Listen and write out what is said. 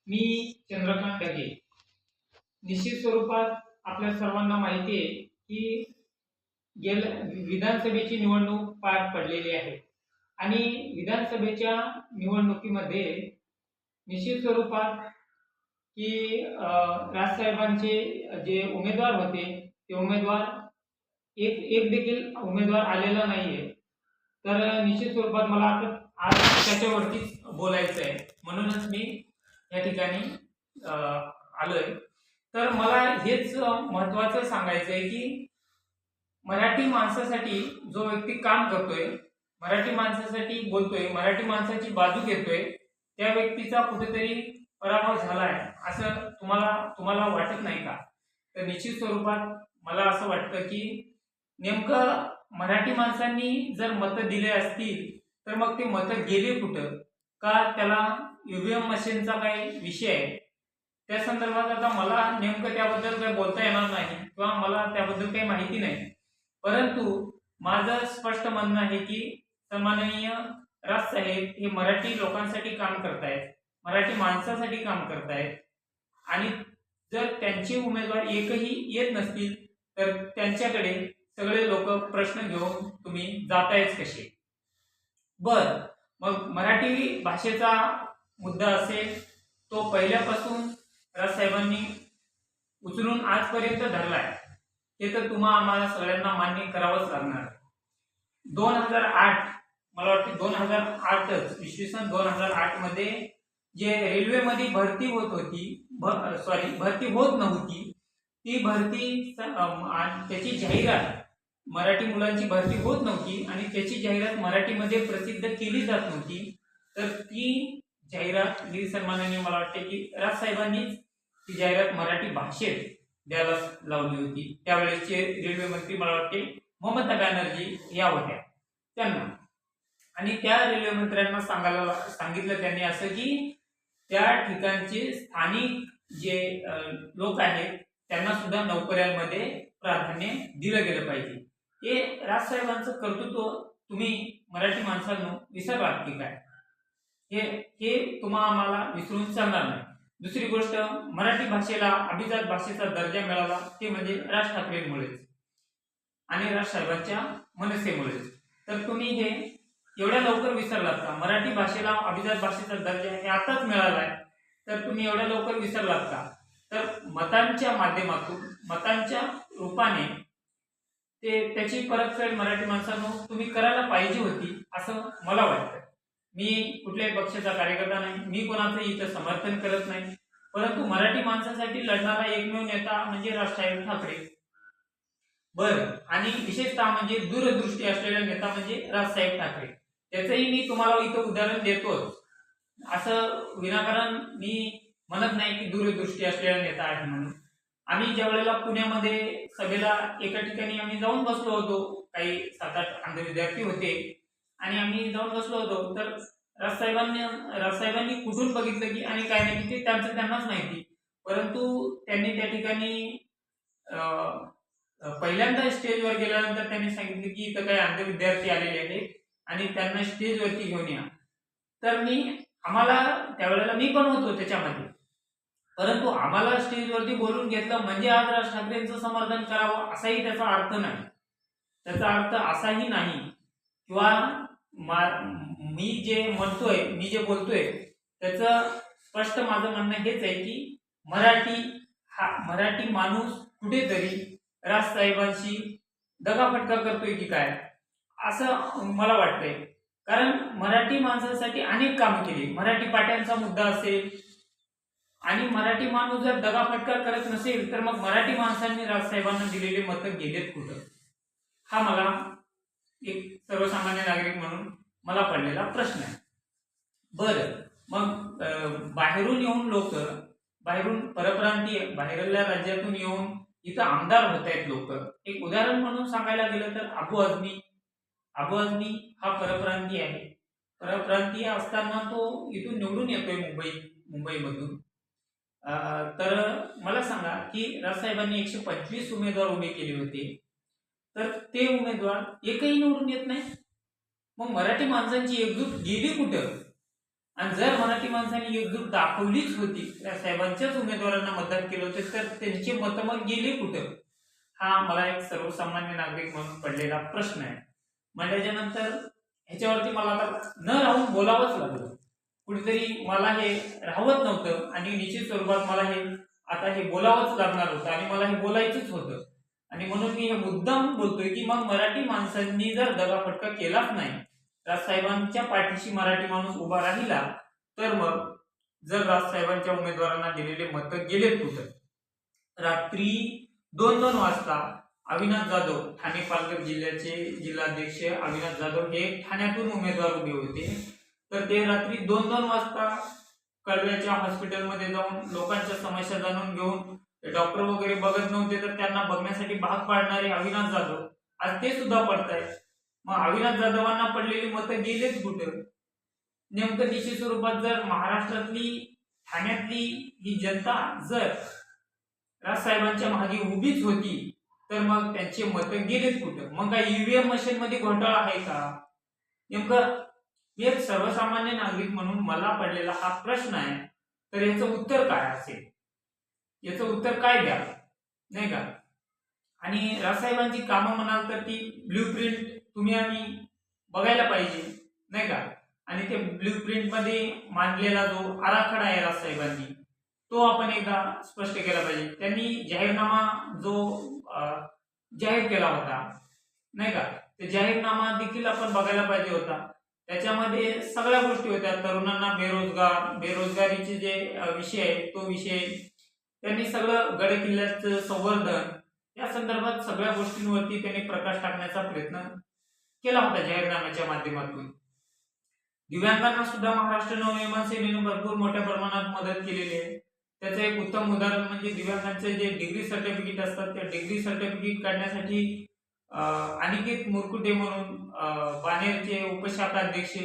मी चंद्रकांत ढगे. निश्चित स्वरूपात आपल्या सर्वांना माहिती आहे की गेल्या विधानसभेची निवडणूक पार पडलेली आहे आणि विधानसभेच्या निवडणुकीमध्ये निश्चित स्वरूपात की राजसाहेबांचे जे उमेदवार होते ते उमेदवार एक एक देखील उमेदवार आलेला नाहीये. तर निश्चित स्वरूपात मला आता आज त्याच्यावरतीच बोलायचं आहे, म्हणूनच मी या ठिकाणी आलोय. तर मला हेच महत्त्वाचं सांगायचं आहे की मराठी माणसासाठी जो व्यक्ती काम करतोय, मराठी माणसासाठी बोलतोय, मराठी माणसाची बाजू घेतोय, त्या व्यक्तीचा कुठेतरी पराभव झालाय असं तुम्हाला वाटत नाही का? तर निश्चित स्वरूपात मला असं वाटतं की नेमकं मराठी माणसांनी जर मतं दिले असतील तर मग ते मतं गेले कुठं? का त्याला ईव्हीएम मशीनचा काही विषय आहे? त्या संदर्भात आता मला नेमकं त्याबद्दल काही बोलता येणार नाही किंवा मला त्याबद्दल काही माहिती नाही. परंतु माझं स्पष्ट म्हणणं आहे की सन्माननीय राजसाहेब हे मराठी लोकांसाठी काम करतायत, मराठी माणसासाठी काम करतायत आणि जर त्यांचे उमेदवार एकही येत नसतील तर त्यांच्याकडे सगळे लोक प्रश्न घेऊन तुम्ही जातायच कसे? मग मराठी भाषेचा मुद्दा असेल तो पहिल्यापासून राजसाहेबांनी उचलून आजपर्यंत धरलाय, हे तर आम्हाला सगळ्यांना मान्य करावंच लागणार. 2008 मला वाटते 2008च इसवी सन 2008 मध्ये जे रेल्वेमध्ये भरती होत नव्हती ती भरती त्याची जाहिरात मराठी मुलांची भरती होत नव्हती आणि त्याची जाहिरात मराठीमध्ये प्रसिद्ध केली जात नव्हती. तर ती जाहिरात सन्माननीय मला वाटते की राजसाहेबांनीच ती जाहिरात मराठी भाषेत द्यायला लावली होती. त्यावेळेसचे रेल्वे मंत्री मला वाटते ममता बॅनर्जी या होत्या त्यांना, आणि त्या रेल्वे मंत्र्यांना सांगितलं त्यांनी असं की त्या ठिकाणचे स्थानिक जे लोक आहेत त्यांना सुद्धा नोकऱ्यांमध्ये प्राधान्य दिलं गेलं पाहिजे. हे राजसाहेबांचं कर्तृत्व तुम्ही मराठी माणसांनो विसरलात की काय? हे आम्हाला विसरून चालणार नाही. दुसरी गोष्ट, मराठी भाषेला अभिजात भाषेचा दर्जा मिळाला ते म्हणजे राज ठाकरेंमुळेच आणि राजसाहेबांच्या मनसेमुळेच. तर तुम्ही हे एवढ्या लवकर विसरलात का? मराठी भाषेला अभिजात भाषेचा दर्जा हे आताच मिळालाय तर तुम्ही एवढ्या लवकर विसरलात का? तर मतांच्या माध्यमातून, मतांच्या रूपाने त्याची परतफेड मराठी माणसांनो तुम्ही करायला पाहिजे होती असं मला वाटतं. मी कुठल्याही पक्षाचा कार्यकर्ता नाही, मी कोणाचं इथं समर्थन करत नाही, परंतु मराठी माणसासाठी लढणारा एकमेव नेता म्हणजे राजसाहेब ठाकरे. आणि विशेषतः म्हणजे दूरदृष्टी असलेला नेता म्हणजे राजसाहेब ठाकरे. त्याचंही मी तुम्हाला इथं उदाहरण देतोच. असं विनाकारण मी म्हणत नाही की दूरदृष्टी असलेला नेता आहे म्हणून. आम्ही ज्या वेळेला पुण्यामध्ये सभेला एका ठिकाणी आम्ही जाऊन बसलो होतो, काही 7-8 अंध विद्यार्थी होते आणि आम्ही जाऊन बसलो होतो, तर राजसाहेबांनी कुठून बघितलं की आणि काय नाही ते त्यांनाच माहिती. परंतु त्यांनी त्या ठिकाणी पहिल्यांदा स्टेजवर गेल्यानंतर त्यांनी सांगितलं की इथं काही अंध विद्यार्थी आलेले आहेत आणि त्यांना स्टेजवरती घेऊन या. तर आम्हाला त्यावेळेला मी पण होतो त्याच्यामध्ये, परंतु आम्हाला स्टेजवरती बोलून घेतलं म्हणजे आज राज ठाकरेंचं समर्थन करावं असाही त्याचा अर्थ नाही. त्याचा अर्थ असाही नाही किंवा मी जे म्हणतोय, मी जे बोलतोय त्याचं स्पष्ट माझं म्हणणं हेच आहे की मराठी माणूस कुठेतरी राजसाहेबांशी दगाफटका करतोय की काय असं मला वाटतंय. कारण मराठी माणसासाठी अनेक कामं केली. मराठी पाट्यांचा मुद्दा असेल आणि मराठी माणूस जर दगाफटका करत नसेल तर मग मराठी माणसांनी राजसाहेबांना दिलेले मतं गेलेत कुठं? हा मला एक सर्वसामान्य नागरिक म्हणून मला पडलेला प्रश्न आहे. मग बाहेरून येऊन लोक, बाहेरून परप्रांतीय, बाहेरल्या राज्यातून येऊन इथं आमदार होत आहेत लोक. एक उदाहरण म्हणून सांगायला गेलं तर अबू आझमी हा परप्रांतीय आहे. परप्रांतीय असताना तो इथून निवडून येतोय मुंबईमधून. तर मला सांगा की राजसाहेबांनी 125 उमेदवार उभे केले होते, तर ते उमेदवार एकही निवडून येत नाही. मग मराठी माणसांची एकजूट गेली कुठं? आणि जर मराठी माणसांनी एकजूट दाखवलीच होती, त्या साहेबांच्याच उमेदवारांना मतदान केलं होतं, तर त्यांचे मत मग गेले कुठं? हा मला एक सर्वसामान्य नागरिक म्हणून पडलेला प्रश्न आहे. मग त्याच्यानंतर ह्याच्यावरती मला आता न राहून बोलावंच लागलं. कुठेतरी मला हे राहवत नव्हतं आणि निश्चित स्वरूपात मला हे आता हे बोलावंच लागणार होतं आणि मला हे बोलायचंच होतं. आणि म्हणून मी हे मुद्दाम बोलतोय की मग मराठी माणसांनी जर दगाफटका केलाच नाही, राजसाहेबांच्या पाठीशी मराठी माणूस उभा राहिला, तर मग जर राजसाहेबांच्या उमेदवारांना दिलेले मत गेलेत कुठं? रात्री 2-2 वाजता अविनाश जाधव, ठाणे पालघर जिल्ह्याचे जिल्हाध्यक्ष अविनाश जाधव हे ठाण्यातून उमेदवार उभे होते. तर ते रात्री 2-2 वाजता कळव्याच्या हॉस्पिटलमध्ये जाऊन लोकांच्या समस्या जाणून घेऊन, डॉक्टर वगैरे बघत नव्हते तर त्यांना बघण्यासाठी भाग पाडणारे अविनाश जाधव आज ते सुद्धा पडतायत. मग अविनाश जाधवांना पडलेली मतं गेलेच कुठं? नेमकं निश्चित स्वरूपात जर महाराष्ट्रातली, ठाण्यातली ही जनता जर राजसाहेबांच्या मागे उभीच होती, तर मग त्यांचे मत गेलेत कुठं? मग काय ईव्हीएम मशीन मध्ये घोटाळा आहे का? नेमकं मी एक सर्वसामान्य नागरिक म्हणून मला पडलेला हा प्रश्न आहे. तर याचं उत्तर काय असेल? याचं उत्तर काय द्या, नाही का? आणि राजसाहेबांची कामं म्हणाल तर ती ब्ल्यूप्रिंट तुम्ही आम्ही बघायला पाहिजे, नाही का? आणि ते ब्ल्यूप्रिंट मध्ये मांडलेला जो आराखडा आहे राजसाहेबांनी, तो आपण एकदा स्पष्ट केला पाहिजे. त्यांनी जाहीरनामा जो जाहीर केला होता, नाही का, ते जाहीरनामा देखील आपण बघायला पाहिजे होता. त्याच्यामध्ये सगळ्या गोष्टी होत्या. तरुणांना बेरोजगारीचे जे विषय आहे तो विषय, त्यांनी सगळं गडकिल्ल्याचं संवर्धन या संदर्भात सगळ्या गोष्टींवरती त्यांनी प्रकाश टाकण्याचा प्रयत्न केला होता जाहीरनाम्याच्या माध्यमातून. दिव्यांगांना सुद्धा महाराष्ट्र नवनिर्माण सेनेने भरपूर मोठ्या प्रमाणात मदत केलेली आहे. त्याचं एक उत्तम उदाहरण म्हणजे दिव्यांगांचे जे डिग्री सर्टिफिकेट असतात, त्या डिग्री सर्टिफिकेट काढण्यासाठी अनिकेत मुरकुटे म्हणून बानेरचे उपशाखा अध्यक्ष